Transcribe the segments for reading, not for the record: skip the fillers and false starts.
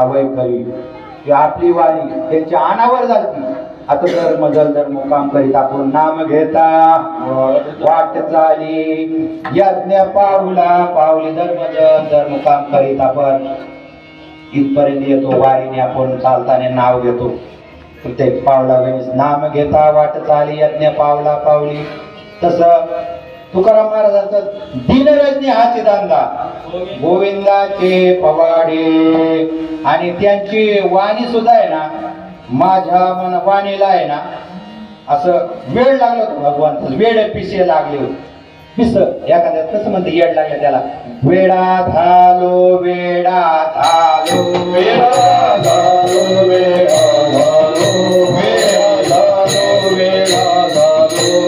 नावय करी की आपली वाणी त्यांच्या अनावर जाती. आता जर मुकाम करीत आपण नाम घेता वाट चाली यज्ञ पावला पावली धर्म मुकाम करीत आपण इथपर्यंत येतो. वारीने आपण चालताना नाव घेतो. प्रत्येक पावला गणेश नाम घेता वाट चाली यज्ञ पावला पावली. तसं तुकाराम महाराजांचं दिनरजनी हाची दांदा गोविंदाचे पवाडे आणि त्यांची वाणी सुद्धा आहे ना माझ्या मन वाणीला आहे ना असं वेळ लागला होता. भगवान वेळ पिसे लागले होते. पिस एखाद्या कसं म्हणते येड लागलं त्याला वेडा झालो वेडा झालो वेडा झालो वेडा झालो वेडा झालो वेडा झालो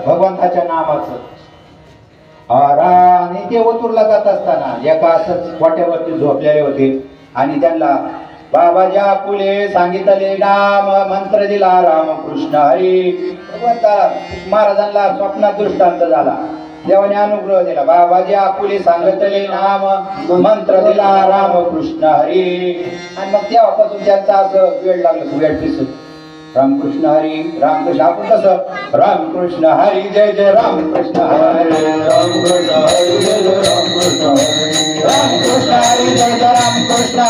भगवंताच्या नामाचं. आणि ते ओतूरला जात असताना एका असंच वाट्यावरती झोपलेले होते आणि त्यांना बाबाजी आपुले सांगितले नाम मंत्र दिला रामकृष्ण हरी. भगवंता महाराजांना स्वप्नात दृष्टांत झाला. देवाने अनुग्रह दिला. बाबाजी आपुले सांगितले नाम मंत्र दिला रामकृष्ण हरी. आणि मग तेव्हापासून त्यांचा असं वेळ लागलं वेळ दिसत रामकृष्ण हरी रामकृष्ण. आपण कसं रामकृष्ण हरी जय जय रामकृष्ण हरी रामकृष्ण हरी जय जय रामकृष्ण हरी रामकृष्ण हरी जय जय रामकृष्ण